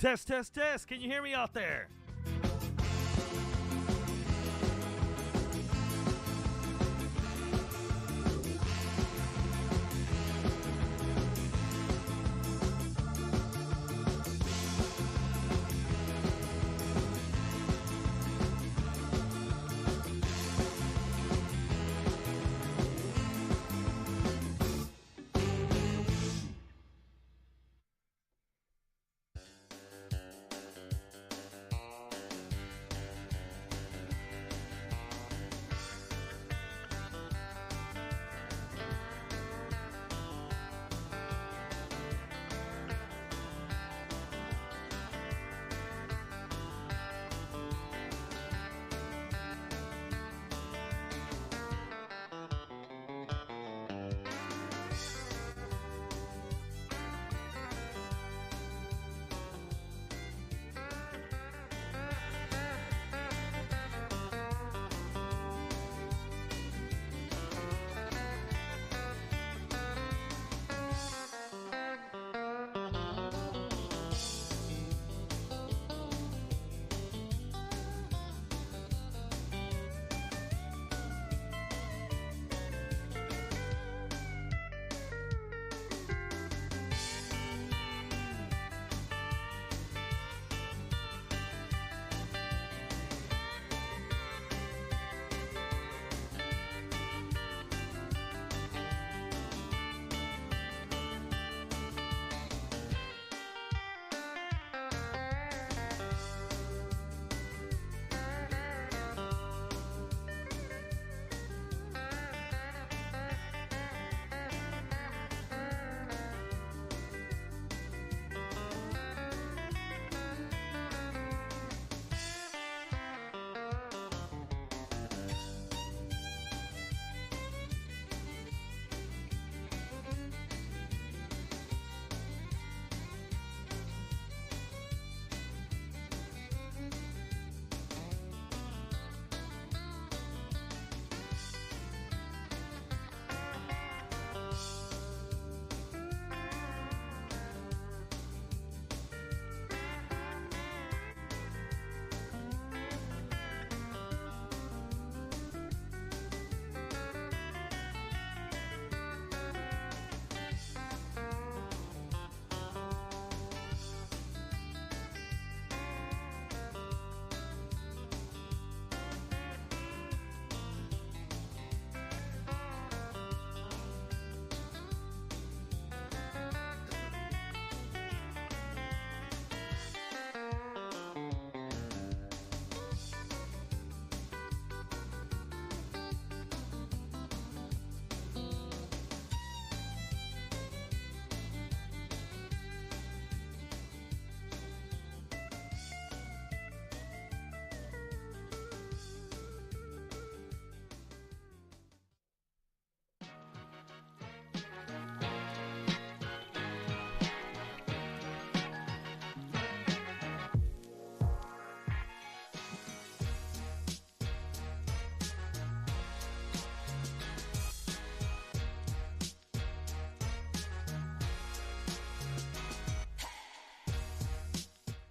Test, test, test. Can you hear me out there?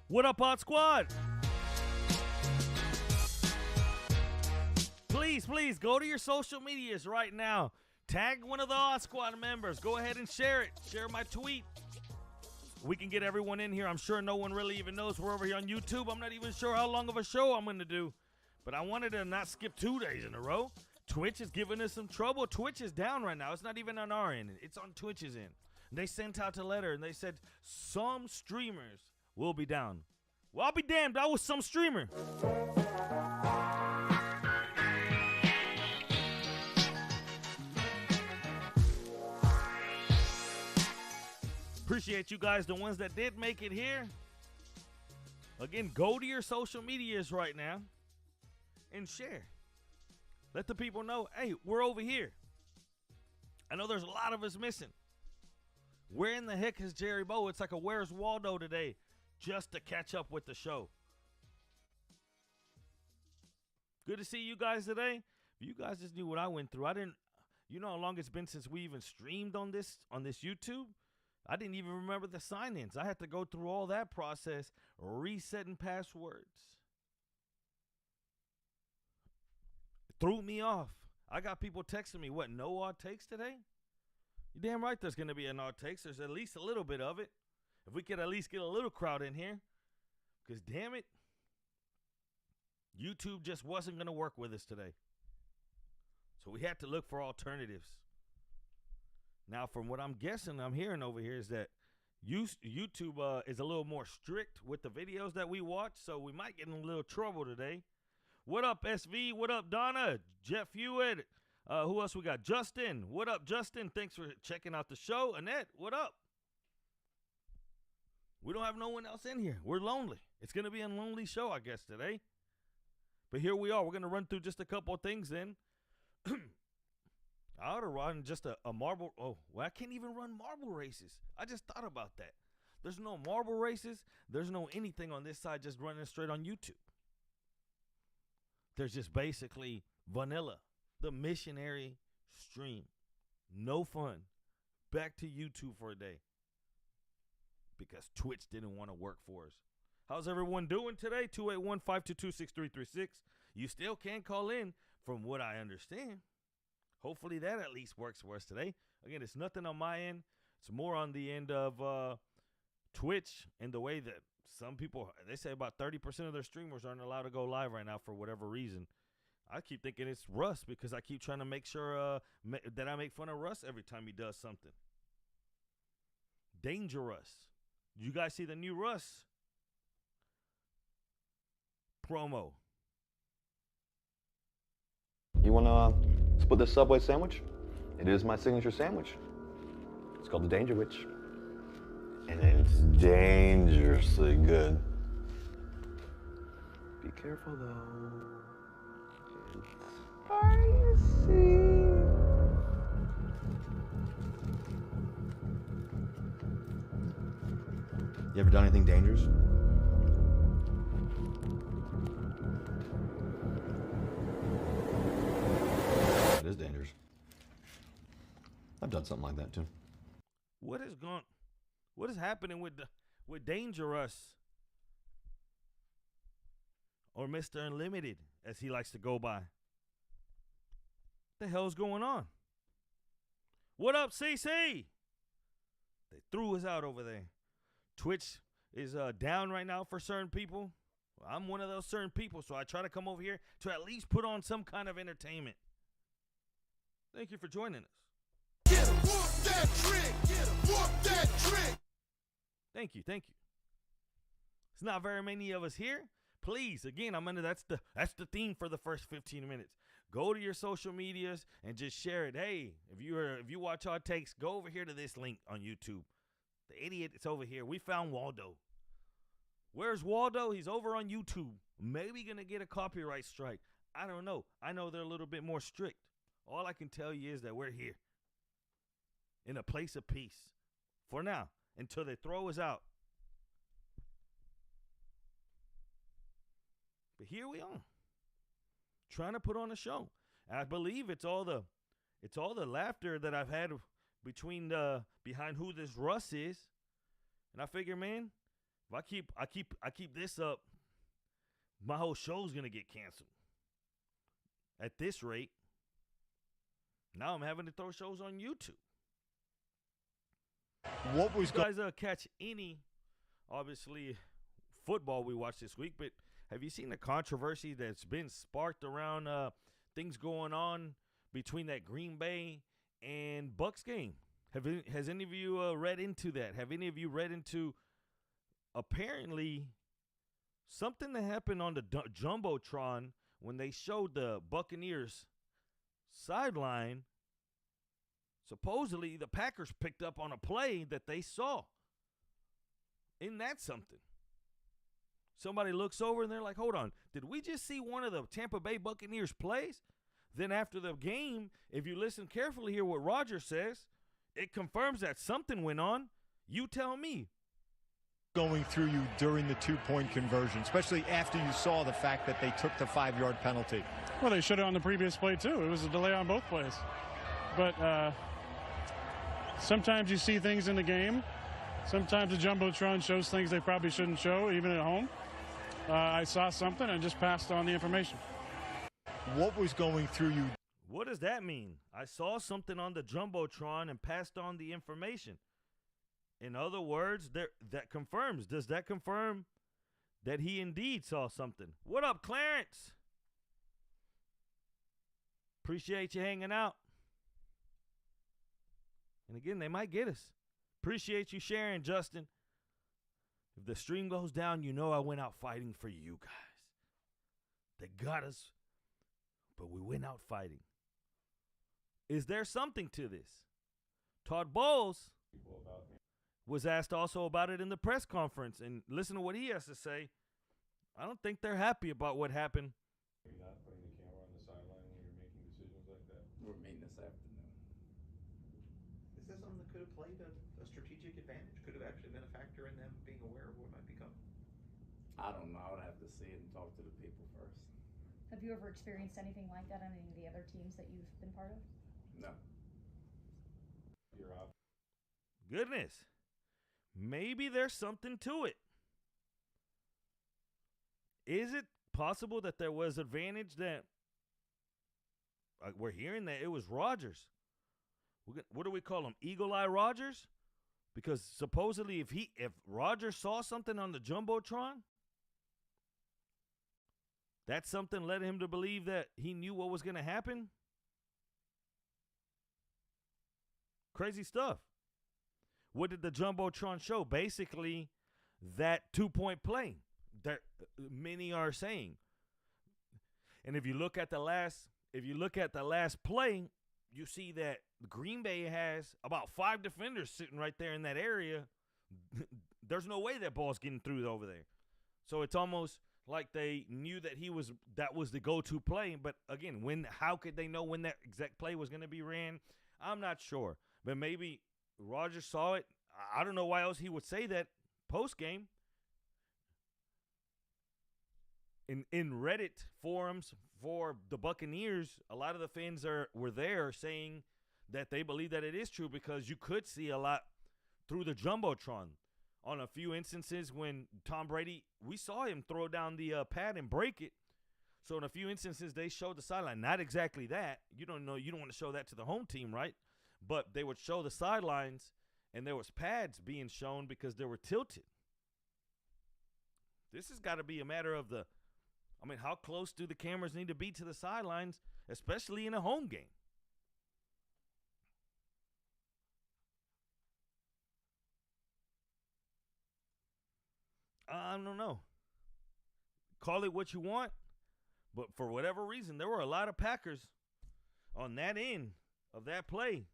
What up, Pod Squad? Please go to your social medias right now. Tag one of the Odd Squad members. Go ahead and share it. Share my tweet. We can get everyone in here. I'm sure no one really even knows we're over here on YouTube. I'm not even sure how long of a show I'm going to do. But I wanted to not skip 2 days in a row. Twitch is giving us some trouble. Twitch is down right now. It's not even on our end. It's on Twitch's end. They sent out a letter and they said some streamers will be down. Well, I'll be damned. I was some streamer. Appreciate you guys, the ones that did make it here. Again, go to your social medias right now and share. Let the people know, hey, we're over here. I know there's a lot of us missing. Where in the heck is Jerry Bow? It's like a Where's Waldo today, just to catch up with the show. Good to see you guys today. If you guys just knew what I went through. You know how long it's been since we even streamed on this YouTube? I didn't even remember the sign-ins. I had to go through all that process, resetting passwords. It threw me off. I got people texting me, what, no odd takes today? You damn right there's going to be an odd takes. There's at least a little bit of it. If we could at least get a little crowd in here. Because damn it, YouTube just wasn't going to work with us today. So we had to look for alternatives. Now, from what I'm guessing, I'm hearing over here is that YouTube is a little more strict with the videos that we watch, so we might get in a little trouble today. What up, SV? What up, Donna? Jeff Hewitt? Who else we got? Justin. What up, Justin? Thanks for checking out the show. Annette, what up? We don't have no one else in here. We're lonely. It's going to be a lonely show, I guess, today. But here we are. We're going to run through just a couple of things then. I ought to run just a marble. Oh, well, I can't even run marble races. I just thought about that. There's no marble races. There's no anything on this side just running straight on YouTube. There's just basically vanilla, the missionary stream. No fun. Back to YouTube for a day. Because Twitch didn't want to work for us. How's everyone doing today? 281-522-6336. You still can call in from what I understand. Hopefully that at least works for us today. Again, it's nothing on my end. It's more on the end of Twitch and the way that some people, they say about 30% of their streamers aren't allowed to go live right now for whatever reason. I keep thinking it's Russ because I keep trying to make sure that I make fun of Russ every time he does something. Dangerous. You guys see the new Russ promo? You want to split this Subway sandwich? It is my signature sandwich. It's called the Danger Witch. And it's dangerously good. Be careful though. It's spicy. You ever done anything dangerous? It is dangerous. I've done something like that too. What is happening with Dangerous or Mr. Unlimited, as he likes to go by? The hell's going on? What up, CC? They threw us out over there. Twitch is down right now for certain people. I'm one of those certain people, so I try to come over here to at least put on some kind of entertainment. Thank you for joining us. Get him, whoop that trick. Get him, whoop that trick. Thank you. It's not very many of us here. Please, again, that's the theme for the first 15 minutes. Go to your social medias and just share it. Hey, if you watch our takes, go over here to this link on YouTube. The idiot, it's over here. We found Waldo. Where's Waldo? He's over on YouTube. Maybe gonna get a copyright strike. I don't know. I know they're a little bit more strict. All I can tell you is that we're here in a place of peace for now until they throw us out. But here we are, trying to put on a show. I believe it's all the laughter that I've had behind who this Russ is, and I figure, man, if I keep this up, my whole show's gonna get canceled. At this rate, now I'm having to throw shows on YouTube. What was you guys catch any, obviously, football we watched this week, but have you seen the controversy that's been sparked around things going on between that Green Bay and Bucs game? Has any of you read into that? Have any of you read into apparently something that happened on the Jumbotron when they showed the Buccaneers sideline? Supposedly, the Packers picked up on a play that they saw. Isn't that something? Somebody looks over and they're like, hold on, did we just see one of the Tampa Bay Buccaneers plays? Then after the game, if you listen carefully, hear what Roger says, it confirms that something went on. You tell me. Going through you during the two-point conversion, especially after you saw the fact that they took the 5-yard penalty? Well, they should have on the previous play, too. It was a delay on both plays. But Sometimes you see things in the game. Sometimes the Jumbotron shows things they probably shouldn't show, even at home. I saw something and just passed on the information. What was going through you? What does that mean? I saw something on the Jumbotron and passed on the information. In other words, that confirms. Does that confirm that he indeed saw something? What up, Clarence? Appreciate you hanging out. And again, they might get us. Appreciate you sharing, Justin. If the stream goes down, you know I went out fighting for you guys. They got us, but we went out fighting. Is there something to this? Todd Bowles was asked also about it in the press conference, and listen to what he has to say. I don't think they're happy about what happened. You're not putting the camera on the sideline when you're making decisions like that? We're meeting this afternoon. Is this something that could have played a strategic advantage? Could have actually been a factor in them being aware of what might be coming? I don't know. I would have to see it and talk to the people first. Have you ever experienced anything like that on any of the other teams that you've been part of? No. You're off. Goodness. Maybe there's something to it. Is it possible that there was advantage that we're hearing that it was Rodgers? What do we call him? Eagle Eye Rodgers? Because supposedly if Rodgers saw something on the Jumbotron, that something led him to believe that he knew what was going to happen. Crazy stuff. What did the Jumbotron show? Basically, that 2-point play that many are saying. And if you look at the last play, you see that Green Bay has about 5 defenders sitting right there in that area. There's no way that ball's getting through over there. So it's almost like they knew that was the go-to play. But again, how could they know when that exact play was going to be ran? I'm not sure. But maybe Rodgers saw it. I don't know why else he would say that post-game. In Reddit forums for the Buccaneers, a lot of the fans were there saying that they believe that it is true because you could see a lot through the Jumbotron. On a few instances when Tom Brady, we saw him throw down the pad and break it. So in a few instances, they showed the sideline. Not exactly that. You don't want to show that to the home team, right? But they would show the sidelines, and there was pads being shown because they were tilted. This has got to be a matter of how close do the cameras need to be to the sidelines, especially in a home game? I don't know. Call it what you want, but for whatever reason, there were a lot of Packers on that end of that play,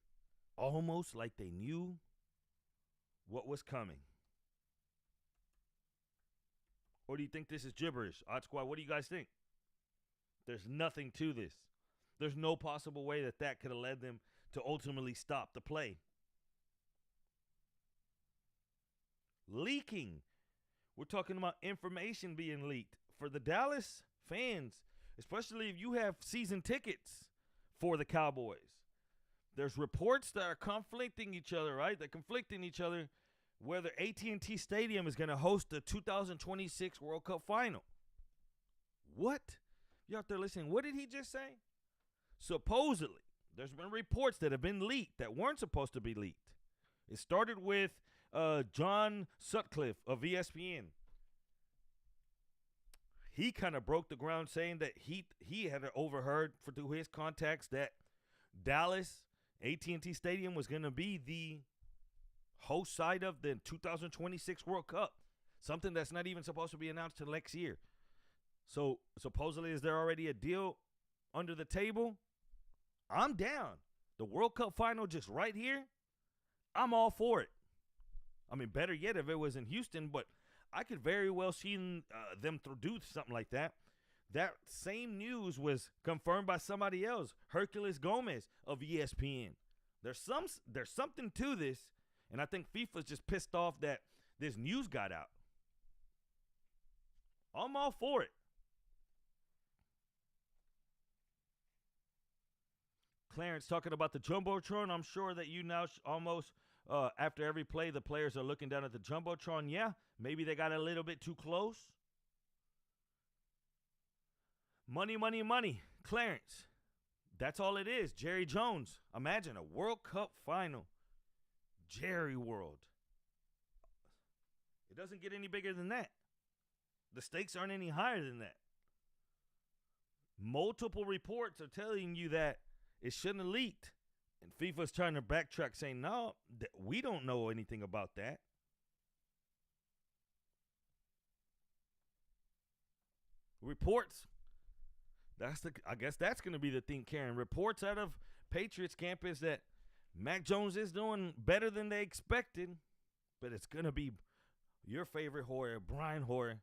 almost like they knew what was coming. Or do you think this is gibberish? Odd Squad, what do you guys think? There's nothing to this. There's no possible way that could have led them to ultimately stop the play. Leaking. We're talking about information being leaked. For the Dallas fans, especially if you have season tickets for the Cowboys, there's reports that are conflicting each other, right? They're conflicting each other whether AT&T Stadium is going to host the 2026 World Cup Final. What? You out there listening? What did he just say? Supposedly, there's been reports that have been leaked that weren't supposed to be leaked. It started with John Sutcliffe of ESPN. He kind of broke the ground saying that he had overheard through his contacts that Dallas AT&T Stadium was going to be the host site of the 2026 World Cup, something that's not even supposed to be announced till next year. So supposedly, is there already a deal under the table? I'm down. The World Cup final just right here, I'm all for it. I mean, better yet if it was in Houston, but I could very well see them do something like that. That same news was confirmed by somebody else, Hercules Gomez of ESPN. There's something to this, and I think FIFA's just pissed off that this news got out. I'm all for it. Clarence talking about the Jumbotron. I'm sure that you now almost after every play, the players are looking down at the Jumbotron. Yeah, maybe they got a little bit too close. Money, money, money. Clarence. That's all it is. Jerry Jones. Imagine a World Cup final. Jerry World. It doesn't get any bigger than that. The stakes aren't any higher than that. Multiple reports are telling you that it shouldn't have leaked. And FIFA's trying to backtrack saying, no, we don't know anything about that. Reports. I guess that's going to be the thing, Karen. Reports out of Patriots camp is that Mac Jones is doing better than they expected, but it's going to be your favorite Hoyer, Brian Hoyer.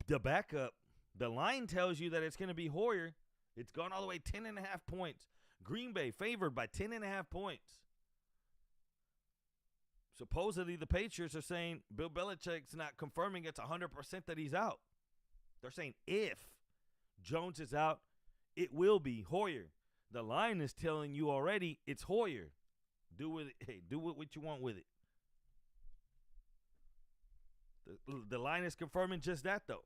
The backup, the line tells you that it's going to be Hoyer. It's gone all the way 10.5 points. Green Bay favored by 10.5 points. Supposedly the Patriots are saying Bill Belichick's not confirming it's 100% that he's out. They're saying if Jones is out, it will be Hoyer. The line is telling you already it's Hoyer. Do with it. Hey, do what you want with it. The line is confirming just that, though.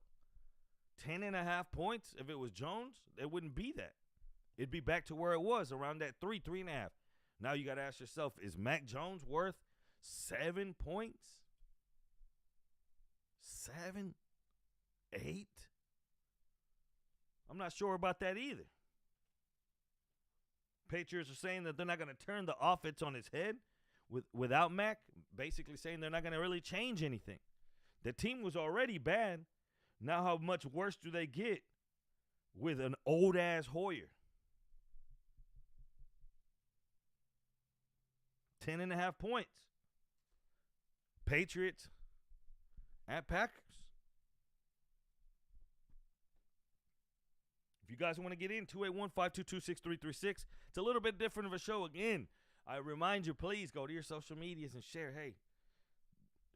10.5 points. If it was Jones, it wouldn't be that. It'd be back to where it was, around that 3.5. Now you got to ask yourself, is Mac Jones worth 7 points? 7? 8? I'm not sure about that either. Patriots are saying that they're not going to turn the offense on its head without Mac, basically saying they're not going to really change anything. The team was already bad. Now how much worse do they get with an old-ass Hoyer? 10.5 points. Patriots at Packers. If you guys want to get in, 281-522-6336. It's a little bit different of a show. Again, I remind you, please go to your social medias and share. Hey,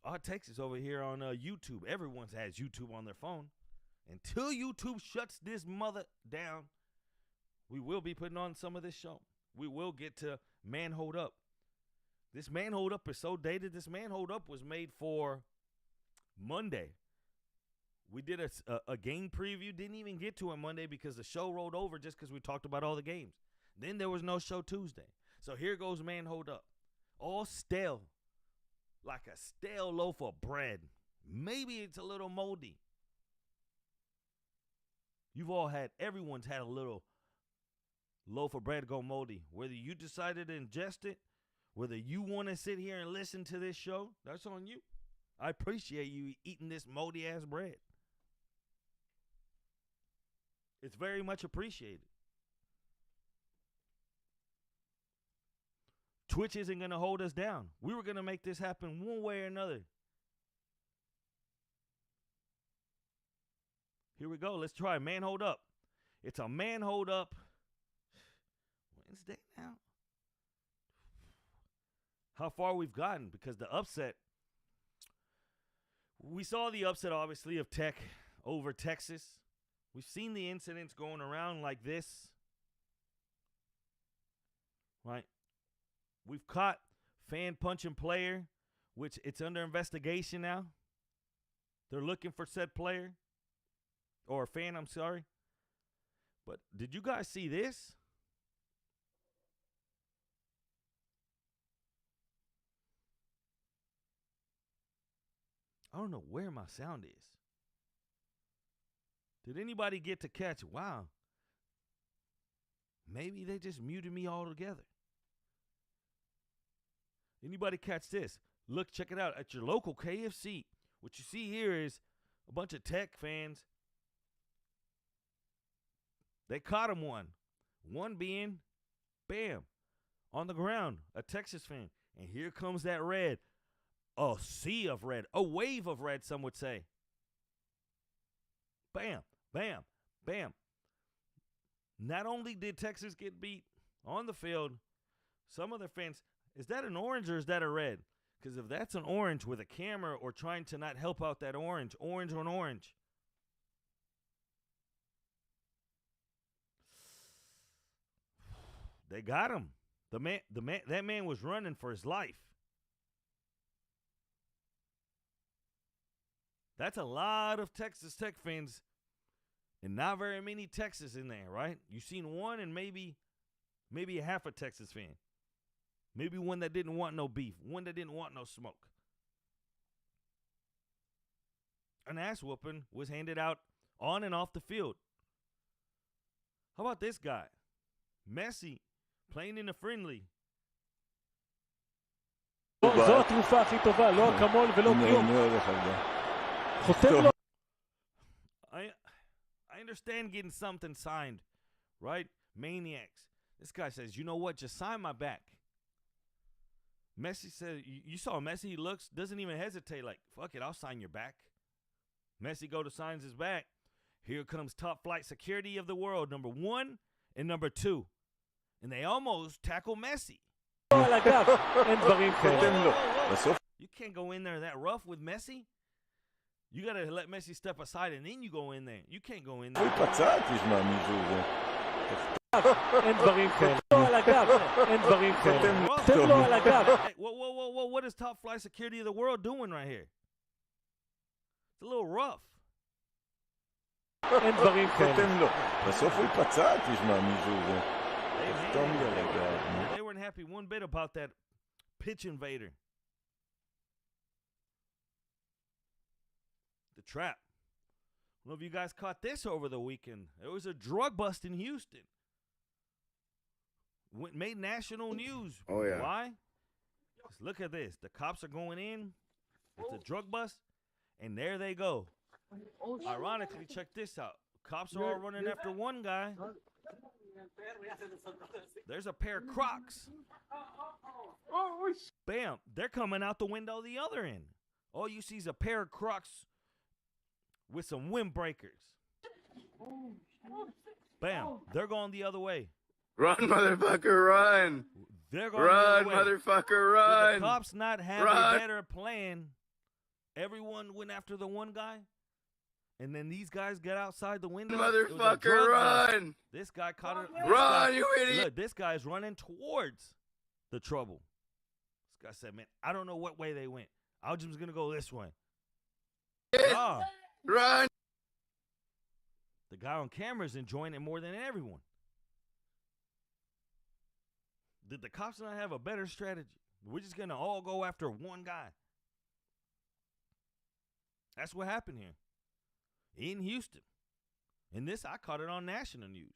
Odd Texas over here on YouTube. Everyone has YouTube on their phone. Until YouTube shuts this mother down, we will be putting on some of this show. We will get to Man Hold Up. This Man Hold Up is so dated. This Man Hold Up was made for Monday. We did a game preview. Didn't even get to it Monday because the show rolled over just because we talked about all the games. Then there was no show Tuesday. So here goes Man Hold Up. All stale. Like a stale loaf of bread. Maybe it's a little moldy. Everyone's had a little loaf of bread go moldy. Whether you decided to ingest it, whether you want to sit here and listen to this show, that's on you. I appreciate you eating this moldy ass bread. It's very much appreciated. Twitch isn't going to hold us down. We were going to make this happen one way or another. Here we go. Let's try Man Hold Up. It's a Man Hold Up Wednesday now. How far we've gotten, because the upset, we saw the upset, obviously, of Tech over Texas. We've seen the incidents going around like this. Right? We've caught fan punching player, which it's under investigation now. They're looking for said player. Or fan, I'm sorry. But did you guys see this? I don't know where my sound is. Did anybody get to catch? Wow. Maybe they just muted me altogether. Anybody catch this? Look, check it out. At your local KFC, what you see here is a bunch of Tech fans. They caught him one. One being, bam, on the ground, a Texas fan. And here comes that red. A sea of red. A wave of red, some would say. Bam, bam, bam. Not only did Texas get beat on the field, some of their fans, is that an orange or is that a red? Because if that's an orange with a camera or trying to not help out that orange on orange. They got him. That man was running for his life. That's a lot of Texas Tech fans, and not very many Texas in there, right? You've seen one and maybe a half a Texas fan. Maybe one that didn't want no beef, one that didn't want no smoke. An ass whooping was handed out on and off the field. How about this guy? Messi playing in a friendly. זו התרופה הכי טובה, לא אקמול ולא כלום. חוטף לו. I understand getting something signed, right? Maniacs. This guy says, you know what? Just sign my back. Messi said, you saw Messi, he looks, doesn't even hesitate, like, fuck it, I'll sign your back. Messi go to signs his back. Here comes top flight security of the world, number 1 and number 2. And they almost tackle Messi. You can't go in there that rough with Messi. You got to let Messi step aside and then you go in there. You can't go in there. Hey, whoa, what is top flight security of the world doing right here? It's a little rough. They weren't happy one bit about that pitch invader. The trap. I don't know if you guys caught this over the weekend. There was a drug bust in Houston. Made national news. Oh, yeah. Why? Just look at this. The cops are going in. It's a drug bust. And there they go. Ironically, check this out. Cops are all running after one guy. There's a pair of Crocs. Bam. They're coming out the window the other end. All you see is a pair of Crocs with some windbreakers. Bam. They're going the other way. Run, motherfucker, run. They're going run, the other way. Motherfucker, run. Did the cops not have a better plan? Everyone went after the one guy. And then these guys get outside the window. Motherfucker, run. This guy caught it. Run, you idiot. Look, this guy's running towards the trouble. This guy said, man, I don't know what way they went. I was just going to go this way. Oh. Run. The guy on camera is enjoying it more than everyone. Did the cops not have a better strategy? We're just going to all go after one guy. That's what happened here in Houston. And this, I caught it on national news.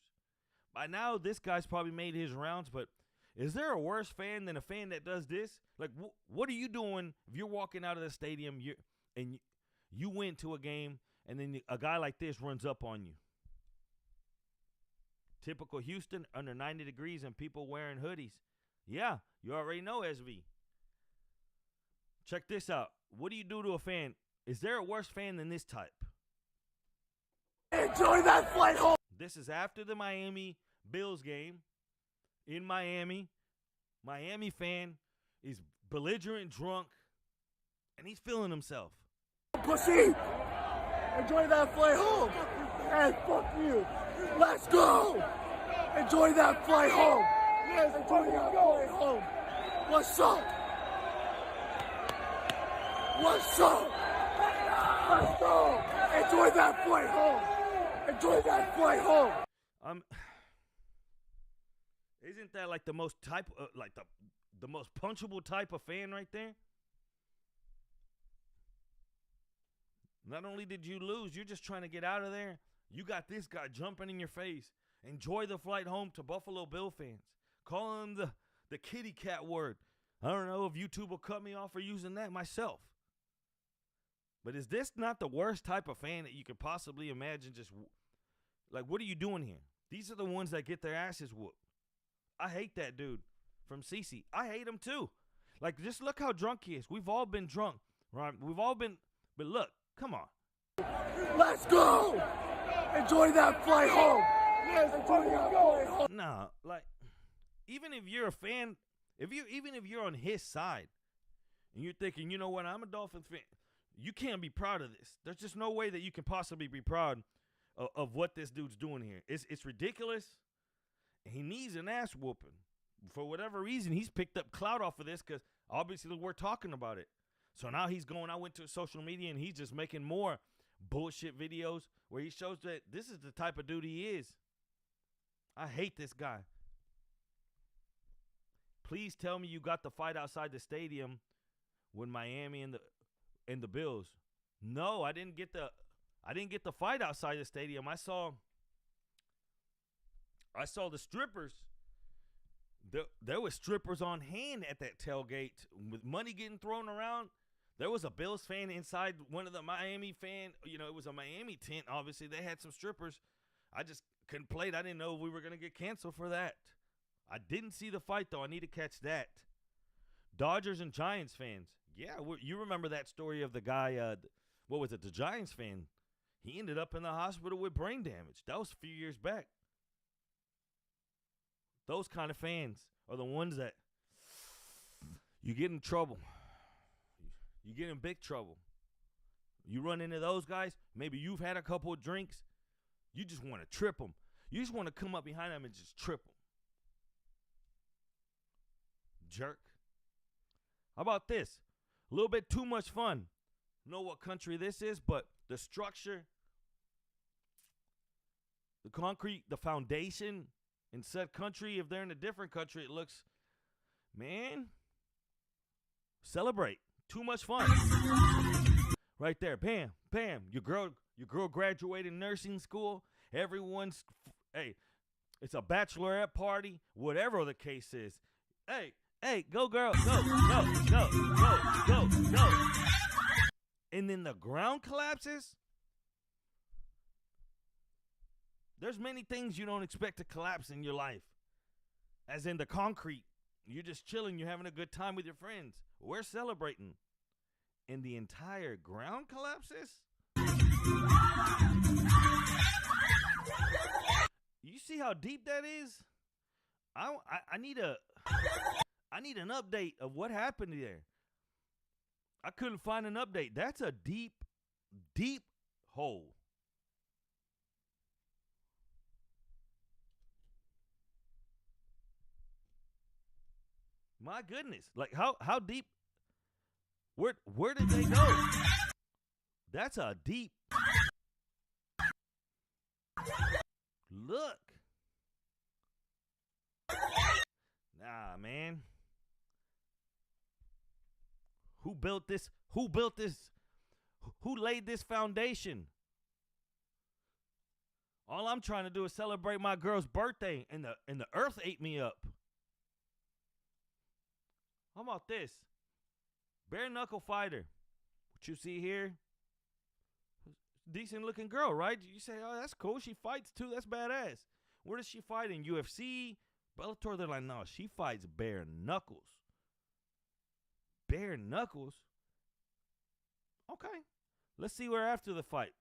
By now, this guy's probably made his rounds, but is there a worse fan than a fan that does this? Like, what are you doing if you're walking out of the stadium and you went to a game and then a guy like this runs up on you? Typical Houston, under 90 degrees and people wearing hoodies. Yeah, you already know, SV. Check this out. What do you do to a fan? Is there a worse fan than this type? Enjoy that flight home. This is after the Miami Bills game in Miami. Miami fan is belligerent, drunk, and he's feeling himself. Pussy! Enjoy that flight home. Hey, fuck you. Let's go. Enjoy that flight home. Yes, enjoy that flight home. What's up? What's up? Let's go. Enjoy that flight home. Enjoy that flight home. Isn't that like the most the most punchable type of fan right there? Not only did you lose, you're just trying to get out of there. You got this guy jumping in your face. Enjoy the flight home to Buffalo Bill fans. Call him the kitty cat word. I don't know if YouTube will cut me off for using that myself. But is this not the worst type of fan that you could possibly imagine? Just like, what are you doing here? These are the ones that get their asses whooped. I hate that dude from CC. I hate him too. Like, just look how drunk he is. We've all been drunk, right? We've all been, but look, come on. Let's go. Enjoy that flight home. Yes, enjoy that flight home. Nah, like, even if you're a fan, even if you're on his side, and you're thinking, you know what, I'm a Dolphins fan, you can't be proud of this. There's just no way that you can possibly be proud of what this dude's doing here. It's ridiculous. He needs an ass whooping. for whatever reason, he's picked up clout off of this because obviously we're talking about it. So now he's going, I went to social media and he's just making more bullshit videos where he shows that this is the type of dude he is. I hate this guy. Please tell me you got the fight outside the stadium with Miami and the Bills. No, I didn't get the fight outside the stadium. I saw the strippers. There was strippers on hand at that tailgate with money getting thrown around. There was a Bills fan inside one of the Miami fan. It was a Miami tent. Obviously, they had some strippers. I just couldn't play it. I didn't know we were going to get canceled for that. I didn't see the fight, though. I need to catch that. Dodgers and Giants fans. Yeah, you remember that story of the guy, what was it, the Giants fan? He ended up in the hospital with brain damage. That was a few years back. Those kind of fans are the ones that you get in trouble. You get in big trouble. You run into those guys, maybe you've had a couple of drinks. You just want to trip them. You just want to come up behind them and just trip them. Jerk. How about this? A little bit too much fun. Know what country this is, but the structure, the concrete, the foundation in said country, if they're in a different country, it looks, man, celebrate. Too much fun. Right there. Bam, bam. Your girl graduated nursing school. Everyone's, hey, it's a bachelorette party. Whatever the case is. Hey, go girl. Go. And then the ground collapses. There's many things you don't expect to collapse in your life. As in the concrete. You're just chilling. You're having a good time with your friends. We're celebrating. And the entire ground collapses? You see how deep that is? I need an update of what happened there. I couldn't find an update. That's a deep, deep hole. My goodness. Like how deep? Where did they go? That's a deep. Look. Nah, man. Who built this? Who built this? Who laid this foundation? All I'm trying to do is celebrate my girl's birthday, and the earth ate me up. How about this? Bare knuckle fighter. What you see here? Decent looking girl, right? You say, oh, that's cool. She fights too. That's badass. Where does she fight? In UFC? Bellator? They're like, no, she fights bare knuckles. Bare knuckles? Okay. Let's see where after the fight.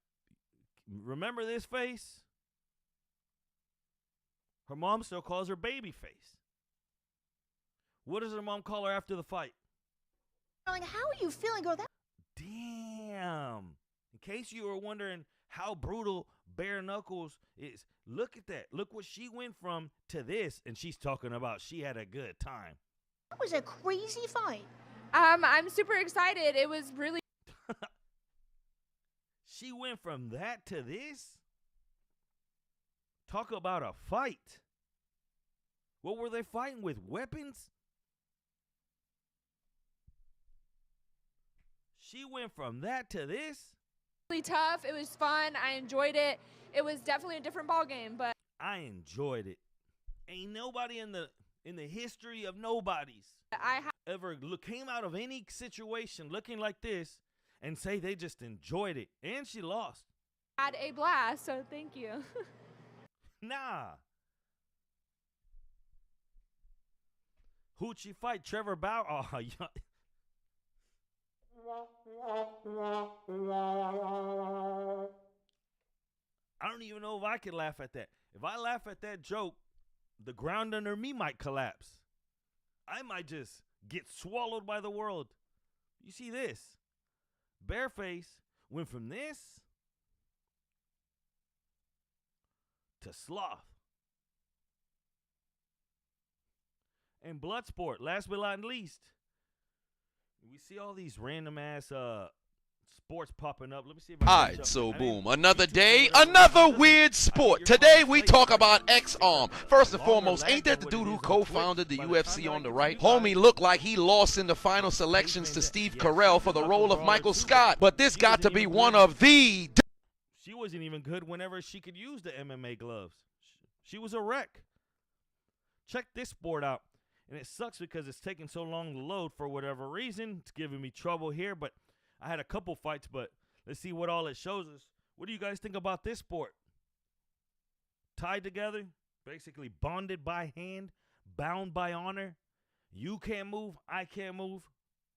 Remember this face? Her mom still calls her baby face. What does her mom call her after the fight? Like, how are you feeling, girl? Damn. In case you were wondering how brutal bare knuckles is, look at that. Look what she went from to this, and she's talking about she had a good time. That was a crazy fight. I'm super excited. It was really. She went from that to this? Talk about a fight. What were they fighting with? Weapons? She went from that to this? Really tough. It was fun. I enjoyed it. It was definitely a different ball game, but I enjoyed it. Ain't nobody in the history of nobodies ever came out of any situation looking like this and say they just enjoyed it. And she lost. Had a blast, so thank you. Nah. Who'd she fight? Trevor Bauer? Oh, yeah. I don't even know if I could laugh at that. If I laugh at that joke, the ground under me might collapse. I might just get swallowed by the world. You see this? Bareface went from this to sloth. And Bloodsport, last but not least. We see all these random ass sports popping up. Let me see if I can Alright, jump- so I boom. didn't- Another day, another weird sport. Today we talk about X-Arm. First and foremost, ain't that the dude who co-founded the UFC on the right? Homie looked like he lost in the final selections to Steve Carell for the role of Michael Scott. But this got to be one of the... She wasn't even good whenever she could use the MMA gloves. She was a wreck. Check this sport out. And it sucks because it's taking so long to load for whatever reason. It's giving me trouble here, but I had a couple fights, but let's see what all it shows us. What do you guys think about this sport? Tied together, basically bonded by hand, bound by honor. You can't move, I can't move.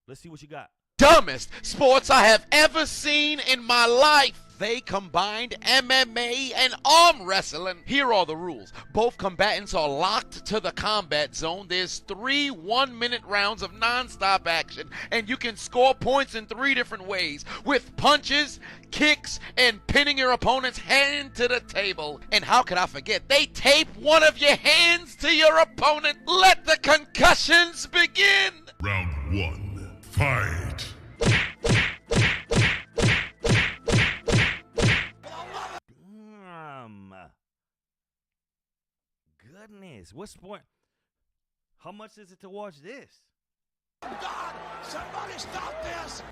Let's see what you got. Dumbest sports I have ever seen in my life. They combined MMA and arm wrestling. Here are the rules. Both combatants are locked to the combat zone. There's 3 one-minute rounds of non-stop action, and you can score points in 3 different ways, with punches, kicks, and pinning your opponent's hand to the table. And how could I forget? They tape one of your hands to your opponent. Let the concussions begin. Round 1. Fight. Goodness, what sport? How much is it to watch this? God, somebody stop this!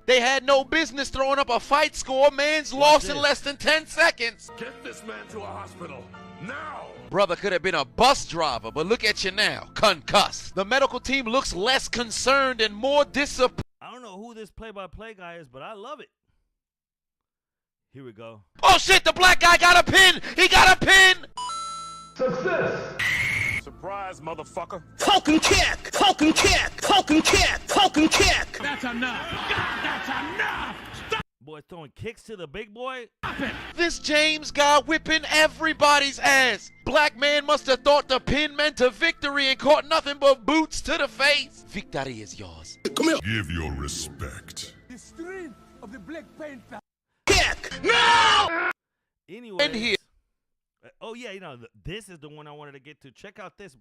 They had no business throwing up a fight score. Man's lost in less than 10 seconds. Get this man to a hospital. Now! Brother could have been a bus driver, but look at you now, concussed. The medical team looks less concerned and more disappointed. I don't know who this play-by-play guy is, but I love it. Here we go. Oh shit, the black guy got a pin! He got a pin! Success! Surprise, motherfucker. Falcon kick! Falcon kick! Falcon kick! Falcon kick! That's enough! God, that's enough! Boy throwing kicks to the big boy. This James guy whipping everybody's ass. Black man must have thought the pin meant a victory and caught nothing but boots to the face. Victory is yours. Come here. Give your respect. The strength of the Black Panther. Kick! No! Anyway. And here. Oh, yeah, you know, this is the one I wanted to get to. Check out this.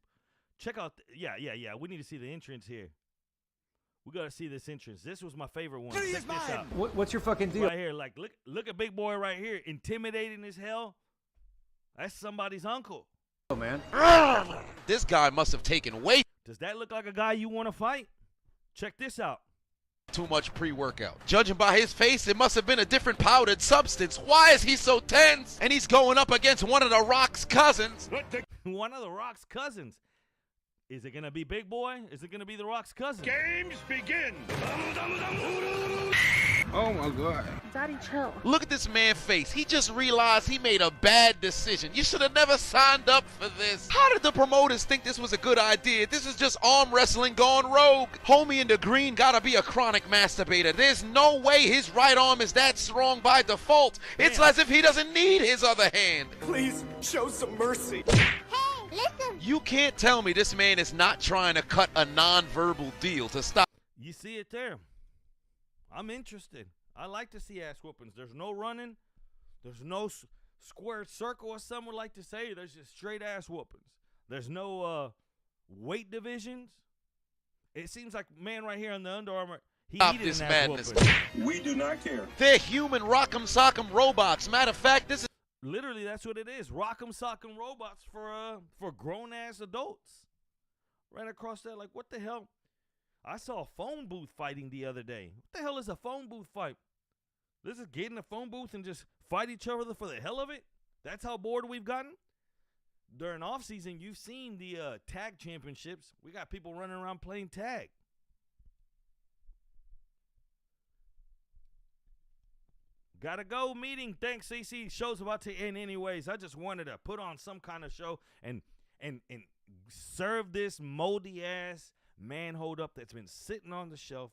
Check out. Yeah. We need to see the entrance here. We got to see this entrance. This was my favorite one. Check this out. What's your fucking deal? Right here. Like, look at big boy right here. Intimidating as hell. That's somebody's uncle. Oh, man. This guy must have taken way Does that look like a guy you want to fight? Check this out. too much pre-workout. Judging by his face, it must have been a different powdered substance. Why is he so tense? And he's going up against one of The Rock's cousins. One of The Rock's cousins. Is it going to be Big Boy? Is it going to be The Rock's cousin? Games begin! Oh, my God. Daddy, chill. Look at this man's face. He just realized he made a bad decision. You should have never signed up for this. How did the promoters think this was a good idea? This is just arm wrestling gone rogue. Homie in the green gotta be a chronic masturbator. There's no way his right arm is that strong by default. It's as if he doesn't need his other hand. Please, show some mercy. Listen. You can't tell me this man is not trying to cut a non-verbal deal to stop. You see it there. I'm interested. I like to see ass whoopings. There's no running. There's no square circle, as some would like to say. There's just straight ass whoopings. There's no weight divisions. It seems like man right here on the Under Armour, he Stop needed this an ass madness. whooping. We do not care. They're human rock'em sock'em robots. Matter of fact, this is Literally, that's what it is. Rock'em sock'em robots for grown ass adults. Right across there, like what the hell? I saw a phone booth fighting the other day. What the hell is a phone booth fight? Let's just get in a phone booth and just fight each other for the hell of it? That's how bored we've gotten? During off season, you've seen the tag championships. We got people running around playing tag. Gotta go meeting. Thanks, CC. Show's about to end anyways. I just wanted to put on some kind of show and serve this moldy ass man hold up that's been sitting on the shelf.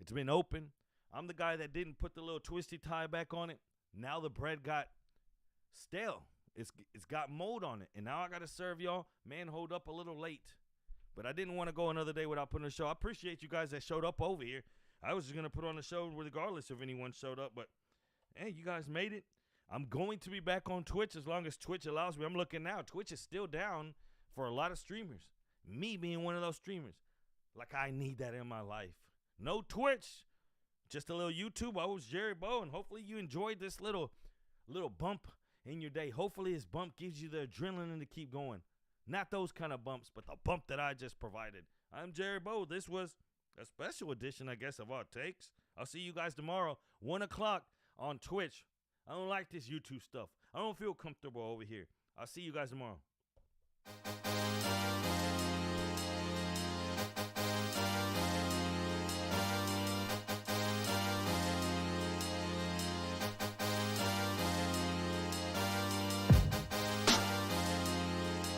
It's been open. I'm the guy that didn't put the little twisty tie back on it. Now the bread got stale. It's got mold on it. And now I got to serve y'all man hold up a little late. But I didn't want to go another day without putting a show. I appreciate you guys that showed up over here. I was just going to put on a show regardless if anyone showed up. But, hey, you guys made it. I'm going to be back on Twitch as long as Twitch allows me. I'm looking now. Twitch is still down for a lot of streamers. Me being one of those streamers. Like, I need that in my life. No Twitch. Just a little YouTube. I was Jerry Bow, and hopefully you enjoyed this little bump in your day. Hopefully this bump gives you the adrenaline to keep going. Not those kind of bumps, but the bump that I just provided. I'm Jerry Bow. This was a special edition, I guess, of All It Takes. I'll see you guys tomorrow, 1 o'clock on Twitch. I don't like this YouTube stuff. I don't feel comfortable over here. I'll see you guys tomorrow.